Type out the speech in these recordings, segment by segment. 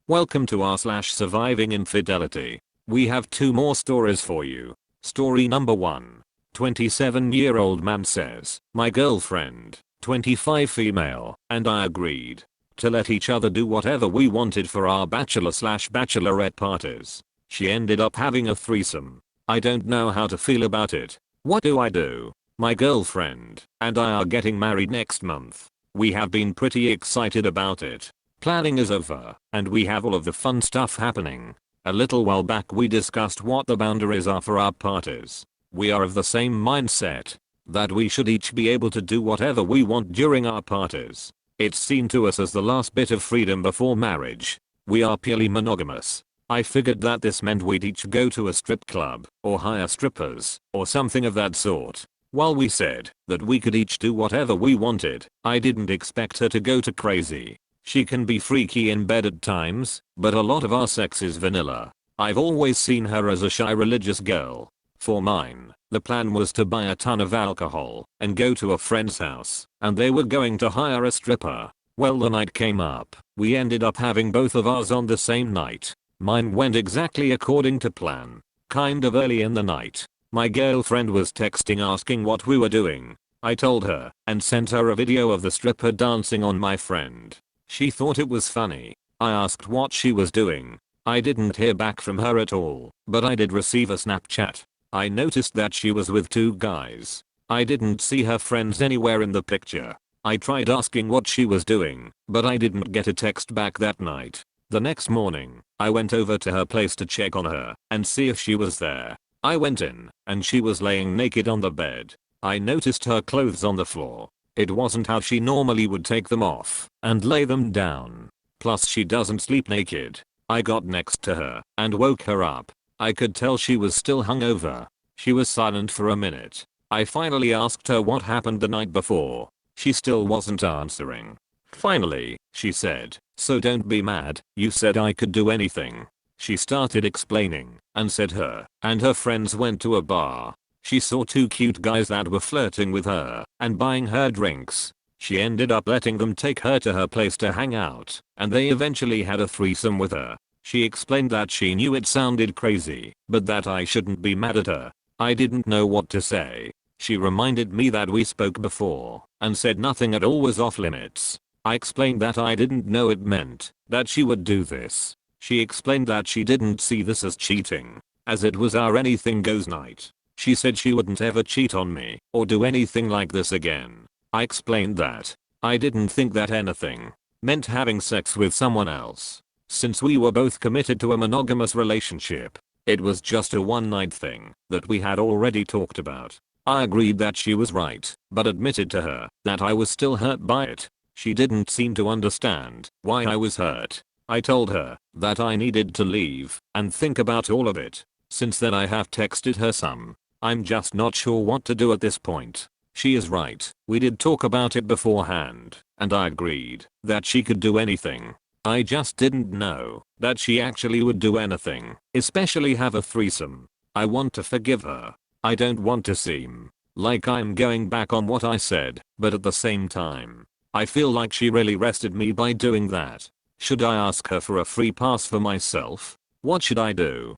Welcome to r/surviving infidelity. We have 2 more stories for you. Story number 1. 27-year-old man says, my girlfriend, 25 female, and I agreed to let each other do whatever we wanted for our bachelor/bachelorette parties. She ended up having a threesome. I don't know how to feel about it. What do I do? My girlfriend and I are getting married next month. We have been pretty excited about it. Planning is over, and we have all of the fun stuff happening. A little while back we discussed what the boundaries are for our parties. We are of the same mindset that we should each be able to do whatever we want during our parties. It's seen to us as the last bit of freedom before marriage. We are purely monogamous. I figured that this meant we'd each go to a strip club, or hire strippers, or something of that sort. While we said that we could each do whatever we wanted, I didn't expect her to go to crazy. She can be freaky in bed at times, but a lot of our sex is vanilla. I've always seen her as a shy religious girl. For mine, the plan was to buy a ton of alcohol and go to a friend's house, and they were going to hire a stripper. Well, the night came up. We ended up having both of ours on the same night. Mine went exactly according to plan. Kind of early in the night, my girlfriend was texting asking what we were doing. I told her and sent her a video of the stripper dancing on my friend. She thought it was funny. I asked what she was doing. I didn't hear back from her at all, but I did receive a Snapchat. I noticed that she was with 2 guys. I didn't see her friends anywhere in the picture. I tried asking what she was doing, but I didn't get a text back that night. The next morning, I went over to her place to check on her and see if she was there. I went in, and she was laying naked on the bed. I noticed her clothes on the floor. It wasn't how she normally would take them off and lay them down. Plus she doesn't sleep naked. I got next to her and woke her up. I could tell she was still hungover. She was silent for a minute. I finally asked her what happened the night before. She still wasn't answering. Finally, she said, so don't be mad, you said I could do anything. She started explaining and said her and her friends went to a bar. She saw 2 cute guys that were flirting with her and buying her drinks. She ended up letting them take her to her place to hang out, and they eventually had a threesome with her. She explained that she knew it sounded crazy, but that I shouldn't be mad at her. I didn't know what to say. She reminded me that we spoke before and said nothing at all was off limits. I explained that I didn't know it meant that she would do this. She explained that she didn't see this as cheating, as it was our anything goes night. She said she wouldn't ever cheat on me or do anything like this again. I explained that I didn't think that anything meant having sex with someone else. Since we were both committed to a monogamous relationship, it was just a one-night thing that we had already talked about. I agreed that she was right, but admitted to her that I was still hurt by it. She didn't seem to understand why I was hurt. I told her that I needed to leave and think about all of it. Since then I have texted her some. I'm just not sure what to do at this point. She is right. We did talk about it beforehand, and I agreed that she could do anything. I just didn't know that she actually would do anything, especially have a threesome. I want to forgive her. I don't want to seem like I'm going back on what I said, but at the same time, I feel like she really rested me by doing that. Should I ask her for a free pass for myself? What should I do?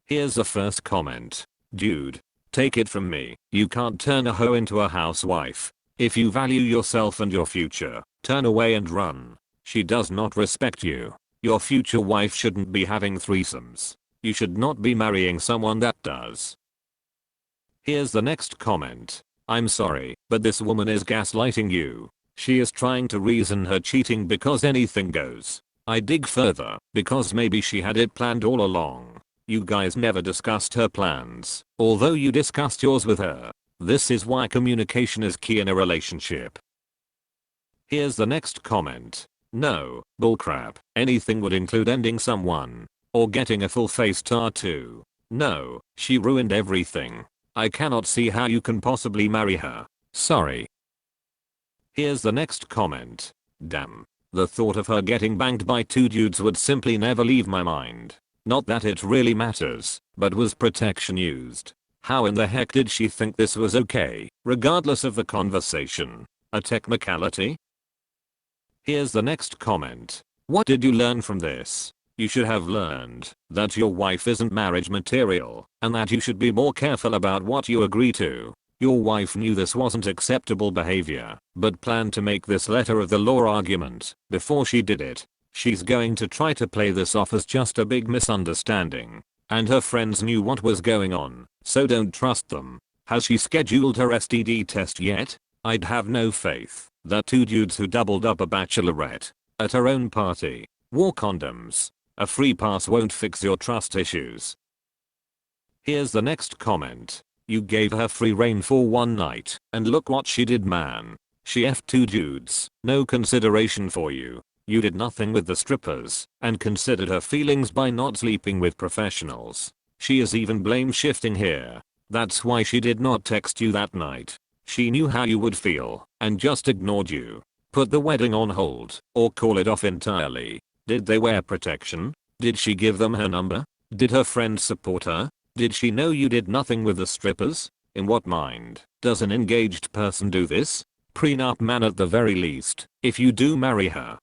Here's the first comment. Dude, take it from me, you can't turn a hoe into a housewife. If you value yourself and your future, turn away and run. She does not respect you. Your future wife shouldn't be having threesomes. You should not be marrying someone that does. Here's the next comment. I'm sorry, but this woman is gaslighting you. She is trying to reason her cheating because anything goes. I dig further, because maybe she had it planned all along. You guys never discussed her plans, although you discussed yours with her. This is why communication is key in a relationship. Here's the next comment. No, bullcrap. Anything would include ending someone, or getting a full face tattoo. No, she ruined everything. I cannot see how you can possibly marry her. Sorry. Here's the next comment. Damn. The thought of her getting banged by 2 dudes would simply never leave my mind. Not that it really matters, but was protection used? How in the heck did she think this was okay, regardless of the conversation? A technicality? Here's the next comment. What did you learn from this? You should have learned that your wife isn't marriage material and that you should be more careful about what you agree to. Your wife knew this wasn't acceptable behavior, but planned to make this letter of the law argument before she did it. She's going to try to play this off as just a big misunderstanding. And her friends knew what was going on, so don't trust them. Has she scheduled her STD test yet? I'd have no faith that two dudes who doubled up a bachelorette at her own party wore condoms. A free pass won't fix your trust issues. Here's the next comment. You gave her free reign for one night, and look what she did, man. She effed two dudes, no consideration for you. You did nothing with the strippers, and considered her feelings by not sleeping with professionals. She is even blame shifting here. That's why she did not text you that night. She knew how you would feel, and just ignored you. Put the wedding on hold, or call it off entirely. Did they wear protection? Did she give them her number? Did her friends support her? Did she know you did nothing with the strippers? In what mind does an engaged person do this? Prenup man at the very least, if you do marry her.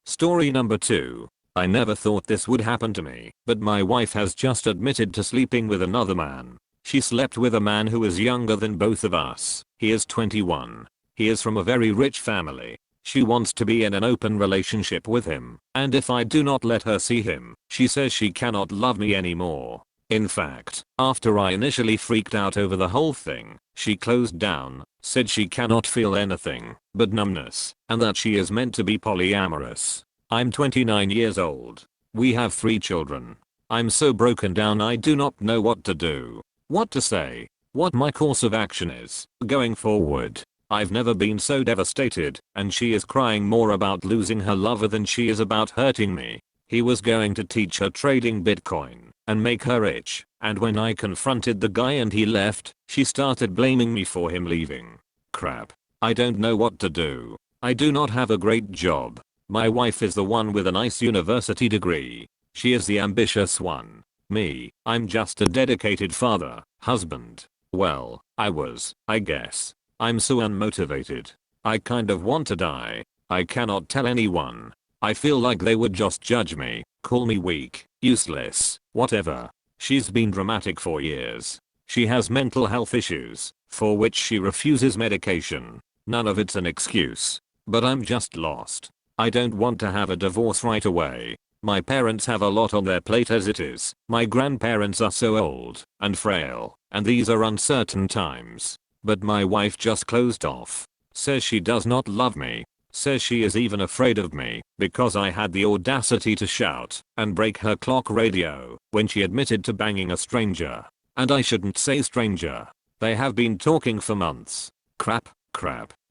Story number 2. I never thought this would happen to me, but my wife has just admitted to sleeping with another man. She slept with a man who is younger than both of us. He is 21. He is from a very rich family. She wants to be in an open relationship with him, and if I do not let her see him, she says she cannot love me anymore. In fact, after I initially freaked out over the whole thing, she closed down, said she cannot feel anything but numbness, and that she is meant to be polyamorous. I'm 29 years old. We have 3 children. I'm so broken down I do not know what to do, what to say, what my course of action is going forward. I've never been so devastated, and she is crying more about losing her lover than she is about hurting me. He was going to teach her trading Bitcoin and make her rich, and when I confronted the guy and he left, she started blaming me for him leaving. Crap. I don't know what to do. I do not have a great job. My wife is the one with a nice university degree. She is the ambitious one. Me, I'm just a dedicated father, husband. Well, I guess. I'm so unmotivated. I kind of want to die. I cannot tell anyone. I feel like they would just judge me, call me weak, useless, whatever. She's been dramatic for years. She has mental health issues, for which she refuses medication. None of it's an excuse. But I'm just lost. I don't want to have a divorce right away. My parents have a lot on their plate as it is. My grandparents are so old and frail, and these are uncertain times. But my wife just closed off. Says she does not love me. Says she is even afraid of me because I had the audacity to shout and break her clock radio when she admitted to banging a stranger. And I shouldn't say stranger. They have been talking for months. Crap.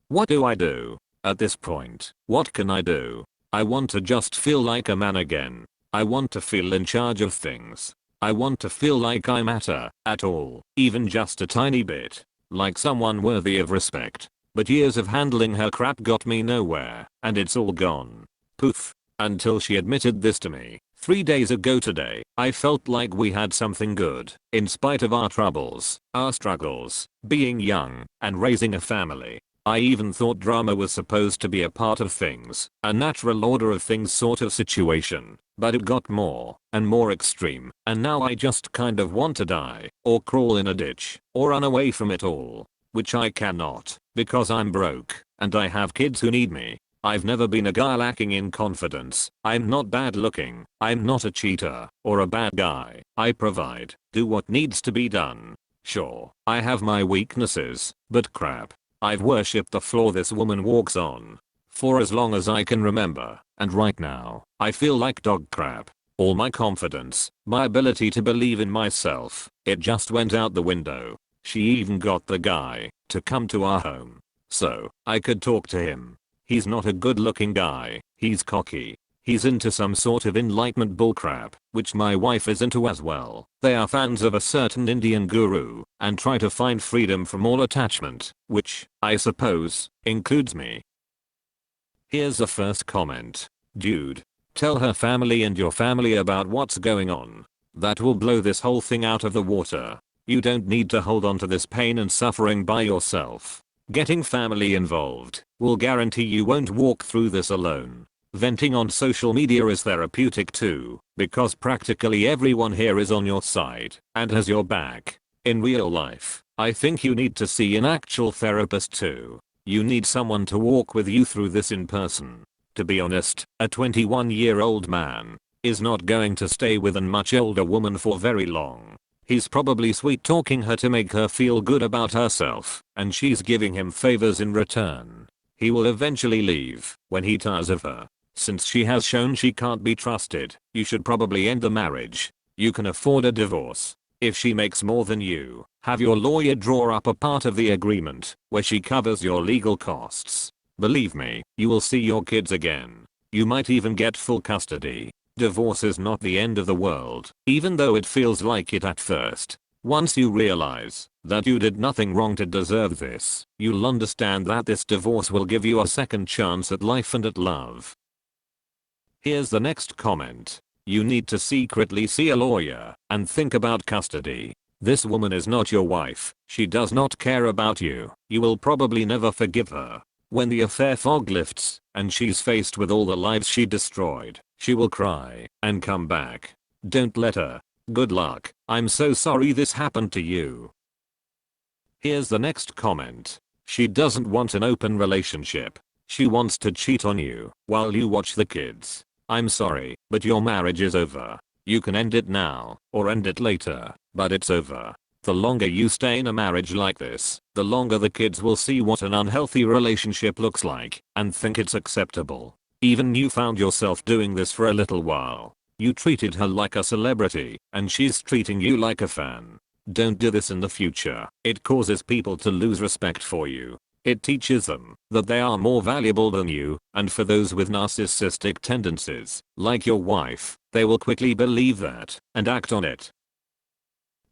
What do I do? At this point, what can I do? I want to just feel like a man again. I want to feel in charge of things. I want to feel like I matter at all, even just a tiny bit. Like someone worthy of respect. But years of handling her crap got me nowhere, and it's all gone. Poof. Until she admitted this to me. 3 days ago today, I felt like we had something good, in spite of our troubles, our struggles, being young, and raising a family. I even thought drama was supposed to be a part of things, a natural order of things sort of situation. But it got more and more extreme, and now I just kind of want to die, or crawl in a ditch, or run away from it all. Which I cannot, because I'm broke, and I have kids who need me. I've never been a guy lacking in confidence. I'm not bad looking. I'm not a cheater, or a bad guy. I provide, do what needs to be done. Sure, I have my weaknesses, but crap. I've worshipped the floor this woman walks on for as long as I can remember, and right now, I feel like dog crap. All my confidence, my ability to believe in myself, it just went out the window. She even got the guy to come to our home so I could talk to him. He's not a good looking guy, he's cocky. He's into some sort of enlightenment bullcrap, which my wife is into as well. They are fans of a certain Indian guru and try to find freedom from all attachment, which, I suppose, includes me. Here's the first comment. Dude, tell her family and your family about what's going on. That will blow this whole thing out of the water. You don't need to hold on to this pain and suffering by yourself. Getting family involved will guarantee you won't walk through this alone. Venting on social media is therapeutic too, because practically everyone here is on your side and has your back. In real life, I think you need to see an actual therapist too. You need someone to walk with you through this in person. To be honest, a 21-year-old man is not going to stay with a much older woman for very long. He's probably sweet talking her to make her feel good about herself, and she's giving him favors in return. He will eventually leave when he tires of her. Since she has shown she can't be trusted, you should probably end the marriage. You can afford a divorce. If she makes more than you, have your lawyer draw up a part of the agreement where she covers your legal costs. Believe me, you will see your kids again. You might even get full custody. Divorce is not the end of the world, even though it feels like it at first. Once you realize that you did nothing wrong to deserve this, you'll understand that this divorce will give you a second chance at life and at love. Here's the next comment. You need to secretly see a lawyer and think about custody. This woman is not your wife. She does not care about you. You will probably never forgive her. When the affair fog lifts and she's faced with all the lives she destroyed, she will cry and come back. Don't let her. Good luck. I'm so sorry this happened to you. Here's the next comment. She doesn't want an open relationship. She wants to cheat on you while you watch the kids. I'm sorry, but your marriage is over. You can end it now or end it later, but it's over. The longer you stay in a marriage like this, the longer the kids will see what an unhealthy relationship looks like and think it's acceptable. Even you found yourself doing this for a little while. You treated her like a celebrity, and she's treating you like a fan. Don't do this in the future. It causes people to lose respect for you. It teaches them that they are more valuable than you, and for those with narcissistic tendencies, like your wife, they will quickly believe that and act on it.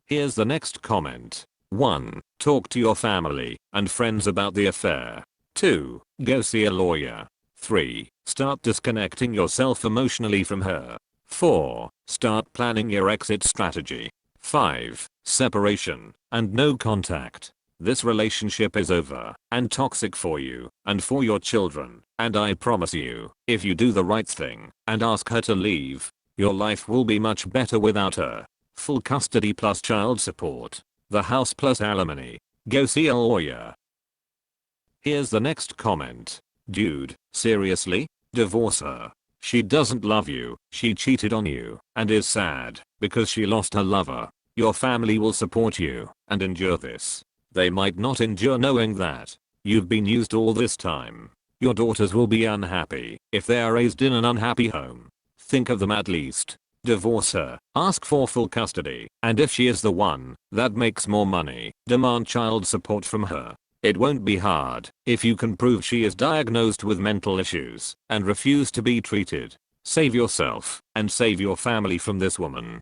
Here's the next comment. 1. Talk to your family and friends about the affair. 2. Go see a lawyer. 3. Start disconnecting yourself emotionally from her. 4. Start planning your exit strategy. 5. Separation and no contact. This relationship is over and toxic for you and for your children, and I promise you, if you do the right thing and ask her to leave, your life will be much better without her. Full custody plus child support. The house plus alimony. Go see a lawyer. Here's the next comment. Dude, seriously? Divorce her. She doesn't love you, she cheated on you, and is sad because she lost her lover. Your family will support you and endure this. They might not endure knowing that you've been used all this time. Your daughters will be unhappy if they are raised in an unhappy home. Think of them at least. Divorce her, ask for full custody, and if she is the one that makes more money, demand child support from her. It won't be hard if you can prove she is diagnosed with mental issues and refuse to be treated. Save yourself and save your family from this woman.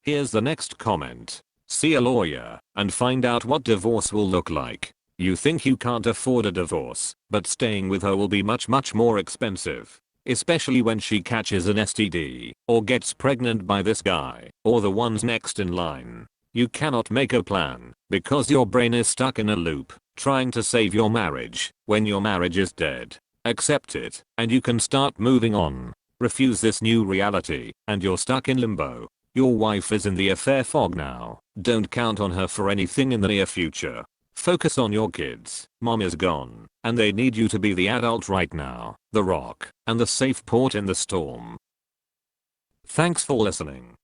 Here's the next comment. See a lawyer and find out what divorce will look like. You think you can't afford a divorce, but staying with her will be much more expensive. Especially when she catches an STD or gets pregnant by this guy or the ones next in line. You cannot make a plan because your brain is stuck in a loop trying to save your marriage when your marriage is dead. Accept it and you can start moving on. Refuse this new reality and you're stuck in limbo. Your wife is in the affair fog now. Don't count on her for anything in the near future. Focus on your kids. Mom is gone, and they need you to be the adult right now, the rock, and the safe port in the storm. Thanks for listening.